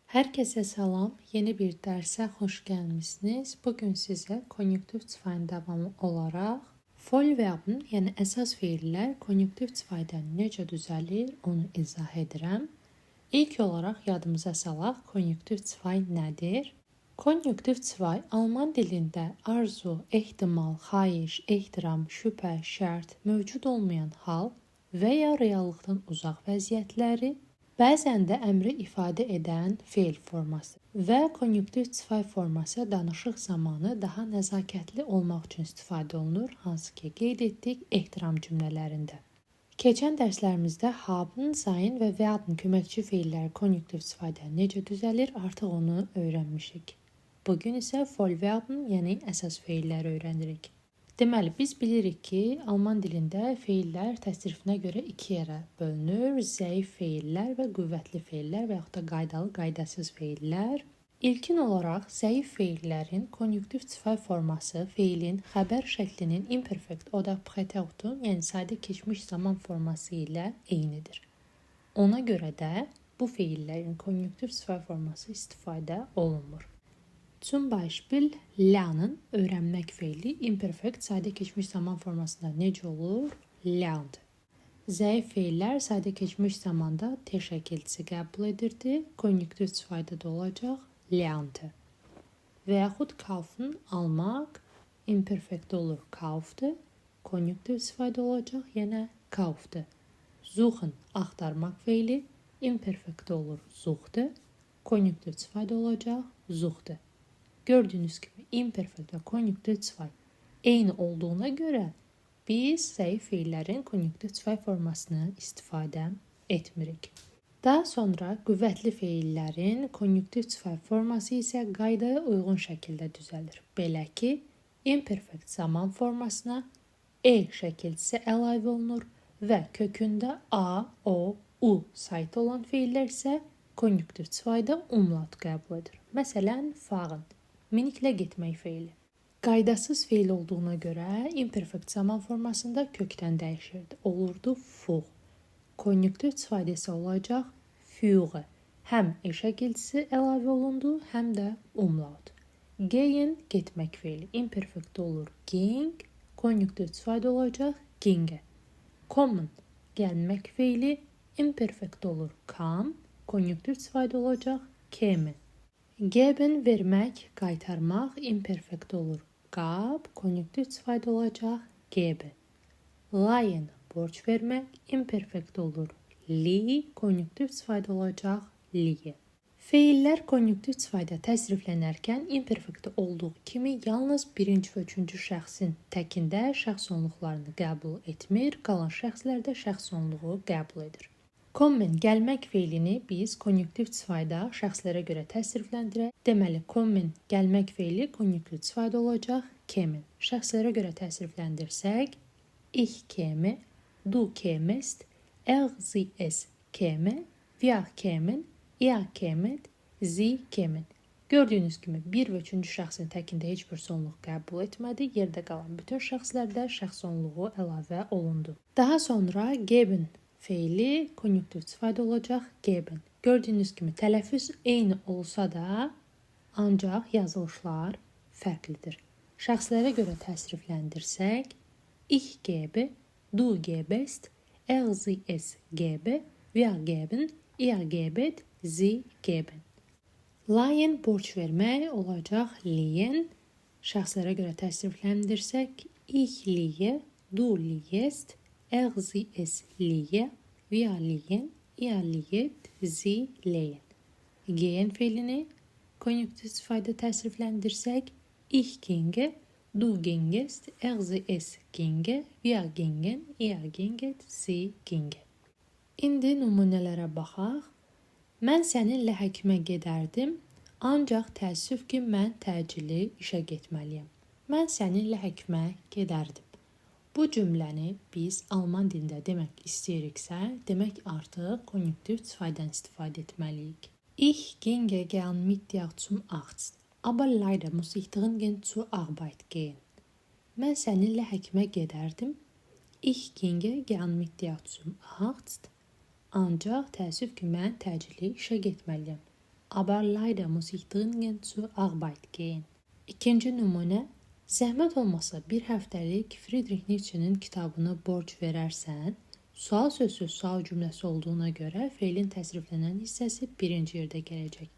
Herkese salam, yeni bir dərsə xoş gəlmisiniz. Bugün sizə konjunktiv cifayın davamı olaraq fol verbin, yəni əsas feillər konjunktiv cifaydan necə düzəlir, onu izah edirəm. İlk olaraq yadımıza salaq, konjunktiv cifay nədir? Konjunktiv cifay alman dilində arzu, ehtimal, xahiş, ehtiram, şübhə, şərt, mövcud olmayan hal və ya reallıqdan uzaq vəziyyətləri, bəzən də əmri ifadə edən feil forması və konjunktiv cifay forması danışıq zamanı daha nəzakətli olmaq üçün istifadə olunur, hansı ki qeyd etdik ehtiram cümlələrində. Keçən dərslərimizdə haben, sein və werden köməkçi feilləri konjunktiv cifayda necə düzəlir, artıq onu öyrənmişik. Bugün isə fol verbin, yəni əsas feilləri öyrənirik. Deməli, biz bilirik ki, alman dilində feillər təsrifinə görə iki yerə bölünür. Zəif feillər və qüvvətli feillər və yaxud da qaydalı, qaydasız feillər. İlkin olaraq, zəif feillərin konjunktiv cifay forması feilin xəbər şəklinin imperfekt o da prétertun, yəni sadə keçmiş zaman forması ilə eynidir. Ona görə də bu feillərin konjunktiv cifay forması istifadə olunmur. Zum Beispiel lernen, öyrənmək feili imperfekt sadə keçmiş zaman formasında necə olur? Lernt. Zəif feillər sadə keçmiş zamanda T şəkilçisi qəbul edirdi. Konjunktiv cifayda da olacaq lernte. Və yaxud kaufen, almaq, imperfekt olur kaufte. Konjunktiv cifayda olacaq yenə kaufte. Suchen, axtarmaq feili imperfekt olur suchte. Konjunktiv cifayda olacaq suchte. Gördüyünüz kimi imperfekt və konjunktiv cifay eyni olduğuna görə biz zəif feillərin konjunktiv cifay formasını istifadə etmirik. Daha sonra qüvvətli feillərin konjunktiv cifay forması isə qaydaya uyğun şəkildə düzəlir. Belə ki, imperfekt zaman formasına e şəkilçisi əlavə olunur və kökündə a, o, u saytı olan feillər isə konjunktiv cifayda umlaut qəbul edir. Məsələn, fahren. Miniklə getmək feili. Qaydasız feil olduğuna görə imperfekt zaman formasında kökdən dəyişirdi. Olurdu fuh. Konjunktiv cifayda isə olacaq führe. Həm e şəkilçisi əlavə olundu, həm də umlaut. Gehen, getmək feili. Imperfekt olur ging. Konjunktiv cifayda olacaq ginge. Kommen, gəlmək feili. Imperfekt olur kam. Konjunktiv cifayda olacaq kämen. Geben, vermək, qaytarmaq, imperfekt olur gab, konjunktiv cifayda olacaq gebe. Leihen, borc vermək, imperfekt olur li, konjunktiv cifayda olacaq liye. Feillər konjunktiv cifayda təsriflənərkən imperfekti olduğu kimi yalnız birinci və üçüncü şəxsin təkində şəxs onluqlarını qəbul etmir, qalan şəxslər də şəxs onluğu qəbul edir. Kommen, gəlmək feilini biz konjunktiv cifayda şəxslərə görə təsrifləndirək. Deməli, kommen, gəlmək feili konjunktiv cifayda olacaq kämen. Şəxslərə görə təsrifləndirsək, ich käme, du kämest, sie es käme, wir kämen, ihr kämet, sie kämen. Gördüyünüz kimi, bir və üçüncü şəxsin təkində heç bir sonluq qəbul etmədi. Yerdə qalan bütün şəxslərdə şəxs onluğu əlavə olundu. Daha sonra geben feili konjunktiv cifayda olacaq geben. Gördüyünüz kimi tələffüz eyni olsa da ancaq yazılışlar fərqlidir. Şəxslərə görə təsrifləndirsək, ich gebe, du gebest, sie es gebe, wir geben, ihr gebet, sie geben. Leihen, borc vermək olacaq liehen. Şəxslərə görə təsrifləndirsək, ich liye, du liyest, sie es liye, wir liyen, ihr liyet, sie leyen. Gehen feilini konjunktiv cifayda təsrifləndirsək, ich ginge, du gingest, sie es ginge, wir gingen, ihr ginget, sie ginge. İndi nümunələrə baxaq. Mən səninlə həkimə gedərdim, ancaq təəssüf ki, mən təcili işə getməliyəm. Mən səninlə həkimə gedərdim. Bu cümləni biz alman dilində demək istəyiriksə, demək artıq konjunktiv cifaydan istifadə etməliyik. Ich ginge gern mit dir zum Arzt, aber leider muss ich dringend zur Arbeit gehen. Mən səninlə həkimə gedərdim. Ich ginge gern mit dir zum Arzt, ancaq təəssüf ki, mən təcili işə getməliyəm. aber leider muss ich dringend zur Arbeit gehen. İkinci nümunə, zəhmət olmasa bir həftəlik Friedrich Nietzsche'nin kitabını borc verərsən, sual sözü sual cümləsi olduğuna görə feilin təsriflənən hissəsi birinci yerdə gələcək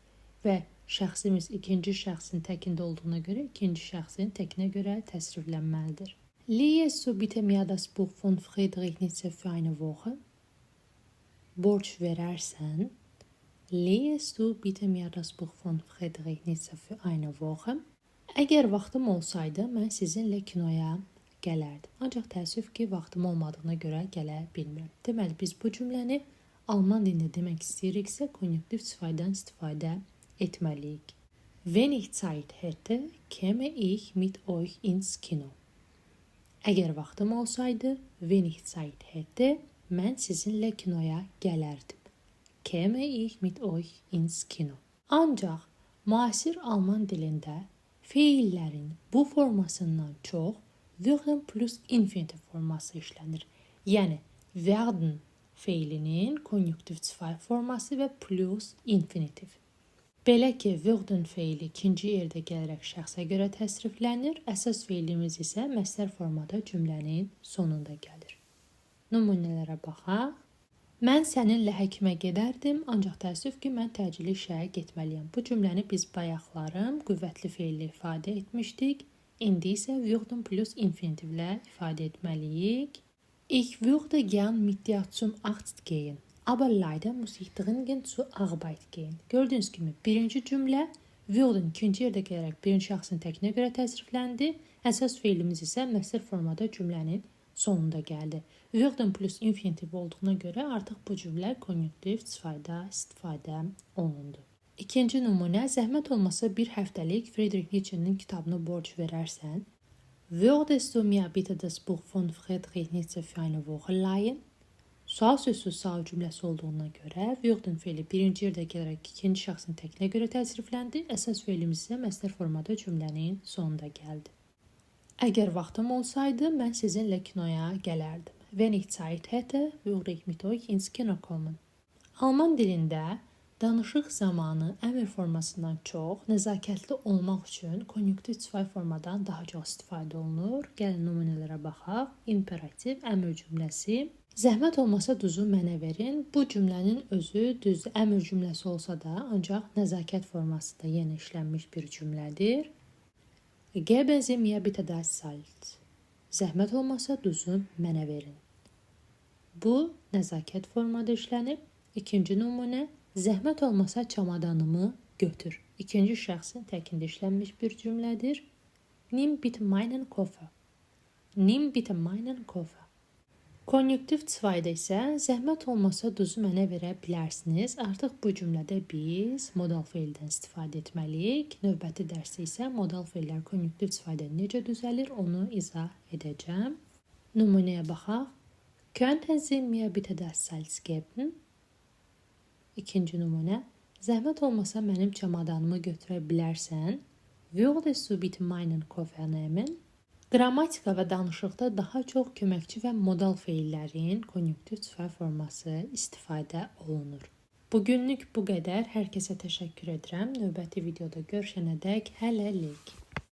və şəxsimiz ikinci şəxsin təkində olduğuna görə ikinci şəxsin təkinə görə təsriflənməlidir. Liest du bitte mir das Buch von Friedrich Nietzsche für eine Woche? Borc verərsən, liest du bitte mir das Buch von Friedrich Nietzsche für eine Woche? Əgər vaxtım olsaydı, mən sizinlə kinoya gələrdim. Ancaq təəssüf ki, vaxtım olmadığına görə gələ bilmirəm. Deməli, biz bu cümləni alman dilində demək istəyiriksə, konjunktiv sifaydən istifadə etməliyik. Wenn ich Zeit hätte, käme ich mit euch ins Kino. Əgər vaxtım olsaydı, wenn ich Zeit hätte, mən sizinlə kinoya gələrdim. Käme ich mit euch ins Kino. Ancaq müasir alman dilində feillərin bu formasından çox werden plus infinitiv forması işlənir. Yəni, werden feilinin konjunktiv zwei forması və plus infinitiv. Belə ki, werden feili ikinci yerdə gələrək şəxsə görə təsriflənir, əsas feilimiz isə məsdər formada cümlənin sonunda gəlir. Nümunələrə baxaq. Mən səninlə həkimə gedərdim, ancaq təəssüf ki, mən təcili işə getməliyəm. Bu cümləni biz bayaqlarım qüvvətli feillə ifadə etmişdik. İndi isə werden plus infinitivlə ifadə etməliyik. Ich würde gern mit dir zum Arzt gehen, aber leider muss ich dringend zur Arbeit gehen. Gördüyünüz kimi, birinci cümlə werden ikinci yerdə gələrək birinci şəxsin təkinə görə təsrifləndi. Əsas feilimiz isə məsdər formada cümlənin sonunda gəldi. Werden plus infinitiv olduğuna görə artıq bu cümlə konjunktiv sifayda istifadə olundu. İkinci nümunə, zəhmət olmasa bir həftəlik Friedrich Nietzsche'nin kitabını borc verərsən, würdest du mir bitte das Buch von Friedrich Nietzsche für eine Woche leihen? Sual sözsüz sual cümləsi olduğuna görə werden feili birinci yerdə gələrək ikinci şəxsin təkinə görə təsrifləndi. Əsas feilimiz isə məsdər formada cümlənin sonunda gəldi. Əgər vaxtım olsaydı, mən sizinlə kinoya gələrdim. Wenn ich Zeit hätte, würde ich mit euch ins Kino kommen. Alman dilində danışıq zamanı əmr formasından çox nəzakətli olmaq üçün konjunktiv zwei formadan daha çox istifadə olunur. Gəlin nümunələrə baxaq. İmperativ əmr cümləsi. Zəhmət olmasa duzu mənə verin. Bu cümlənin özü düz əmr cümləsi olsa da, ancaq nəzakət forması da yenə işlənmiş bir cümlədir. Geben Sie mir bitte das Salz. Zəhmət olmasa duzu mənə verin. Bu nəzakət formada işlənib. İkinci nümunə, zəhmət olmasa çamadanımı götür. İkinci şəxsin təkində işlənmiş bir cümlədir. Nimm bitte meinen Koffer. Nimm bitte meinen Koffer. Konjunktiv 2-də isə zəhmət olmasa duzu mənə verə bilərsiniz. Artıq bu cümlədə biz modal feildən istifadə etməliyik. Növbəti dərsdə isə modal feillər konjunktiv 2-də necə düzəlir onu izah edəcəm. Nümunəyə baxaq. Könnten Sie mir bitte das Salz geben? İkinci nümunə. Zəhmət olmasa mənim çamadanımı götürə bilərsən. Würdest du bitte meinen Koffer nehmen? Qrammatika və danışıqda daha çox köməkçi və modal feillərin konjunktiv 2 forması istifadə olunur. Bugünlük bu qədər. Hər kəsə təşəkkür edirəm. Növbəti videoda görüşənədək hələlik.